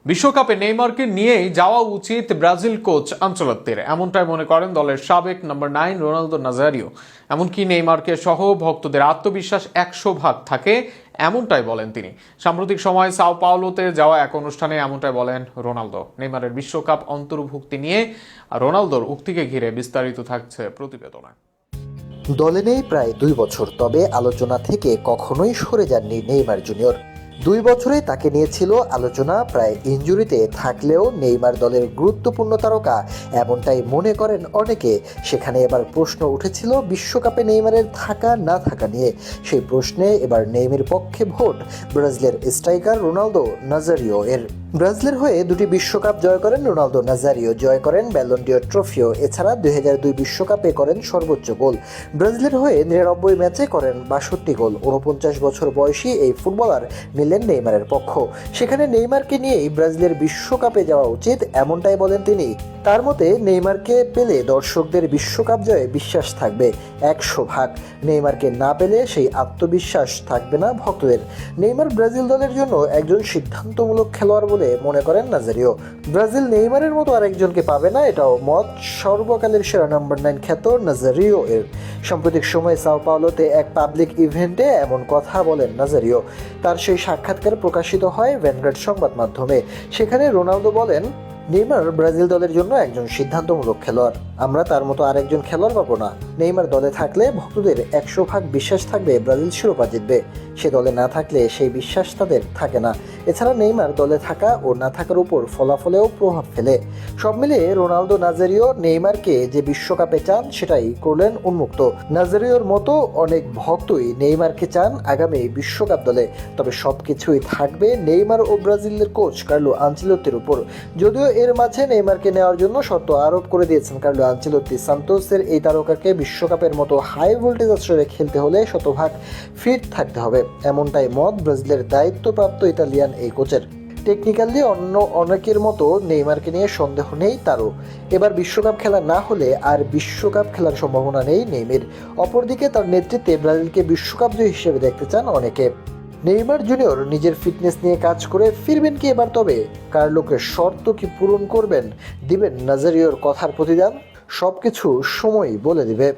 বিশ্বকাপে নেইমারকে নিয়েই যাওয়া উচিত ব্রাজিল কোচ আনচেলত্তির, এমনটাই মনে করেন দলের সাবেক নম্বর 9 রোনালদো নাজারিও। এমনকি নেইমারকে সহ ভক্তদের আত্মবিশ্বাস 100% থাকে, এমনটাই বলেন তিনি। সাম্প্রতিক সময়ে সাও পাওলোতে যাওয়া এক অনুষ্ঠানে এমনটাই বলেন রোনালদো। নেইমারের বিশ্বকাপ অন্তর্ভুক্তি নিয়ে রোনালদোর উক্তিকে ঘিরে বিস্তারিত থাকছে প্রতিবেদনায়। দলে নেই প্রায় 2 বছর, তবে আলোচনা থেকে কখনোই সরে যাননি নেইমার জুনিয়র। 2 বছরে তাকে নিয়েছিল আলোচনা, প্রায় ইনজুরিতে থাকলেও নেইমার দলের গুরুত্বপূর্ণ তারকা, এমনটাই মনে করেন অনেকে। সেখানে এবার প্রশ্ন উঠেছিল বিশ্বকাপে নেইমারের থাকা না থাকা নিয়ে। সেই প্রশ্নে এবার নেইমারের পক্ষে ভোট ব্রাজিলের স্ট্রাইকার রোনালদো নাজারিও এর। ব্রাজিলের হয়ে 2টি বিশ্বকাপ জয় করেন রোনালদো নাজারিও, জয় করেন ব্যালন ডিওর ট্রফিও। এছাড়া 2002 বিশ্বকাপে করেন সর্বোচ্চ গোল। ব্রাজিলের হয়ে 99 ম্যাচে করেন 62 গোল। 49 বছর বয়সী এই ফুটবলার নিলেন নেইমারের পক্ষ। সেখানে নেইমারকে নিয়েই ব্রাজিলের বিশ্বকাপে যাওয়া উচিত, এমনটাই বলেন তিনি। তার মতে নেইমারকে পেলে দর্শকদের বিশ্বকাপ জয়ে বিশ্বাস থাকবে 100%। নেইমারকে না পেলে সেই আত্মবিশ্বাস থাকবে না ভক্তদের। নেইমার ব্রাজিল দলের জন্য একজন সিদ্ধান্তমূলক খেলোয়াড় বলে মনে করেন নাজারিও। ব্রাজিল নেইমারের মতো আরেকজনকে পাবে না, এটাও মত সর্বকালের সেরা নম্বর 9 খ্যাত নাজারিও এর। সাম্প্রতিক সময়ে সাও পাওলোতে এক পাবলিক ইভেন্টে এমন কথা বলেন নাজারিও। তার সেই সাক্ষাৎকার প্রকাশিত হয় ভ্যানগার্ড সংবাদ মাধ্যমে। সেখানে রোনালদো বলেন, নেইমার ব্রাজিল দলের জন্য একজন সিদ্ধান্তমূলক খেলোয়াড়। আমরা তার মতো আরেকজন খেলোয়াড় পাবো না। নেইমার দলে থাকলে ভক্তদের 100% বিশ্বাস থাকবে ব্রাজিল শিরোপা জিতবে। সে দলে না থাকলে সেই বিশ্বাস তাদের থাকে না। এছাড়া নেইমার দলে থাকা ও না থাকার উপর ফলাফলেও প্রভাব ফেলে। সব মিলিয়ে রোনালদো নাজারিও নেইমারকে যে বিশ্বকাপে চান সেটাই করলেন উন্মুক্ত। নাজারিওর মতো অনেক ভক্তই নেইমারকে চান আগামী বিশ্বকাপ দলে। তবে সবকিছুই থাকবে নেইমার ও ব্রাজিলের কোচ কার্লো আনচেলত্তির উপর। যদিও এর মাঝে নেইমারকে নেওয়ার জন্য শর্ত আরোপ করে দিয়েছেন কার্লো আনচেলত্তি। সান্তোসের এই তারকাকে বিশ্বকাপের মতো হাই ভোল্টেজ আসরে খেলতে হলে শতভাগ ফিট থাকতে হবে, এমনটাই মত ব্রাজিলের দায়িত্বপ্রাপ্ত ইতালিয়ান এই কোচের। টেকনিক্যালি অন্য অনেকের মতো নেইমারকে নিয়ে সন্দেহ নেই তারও। এবার বিশ্বকাপ খেলা না হলে আর বিশ্বকাপ খেলার সম্ভাবনা নেই নেইমারের। অপরদিকে তার নেতৃত্বে ব্রাজিলকে বিশ্বকাপ জয়ী হিসেবে দেখতে চান অনেকে। নেইমার জুনিয়র নিজের ফিটনেস নিয়ে কাজ করে ফিরবেন কি এবার? তবে কার্লোকে শর্ত কি পূরণ করবেন, দিবেন নাজারিওর কথার প্রতিদান? সবকিছু সময়ই বলে দিবে।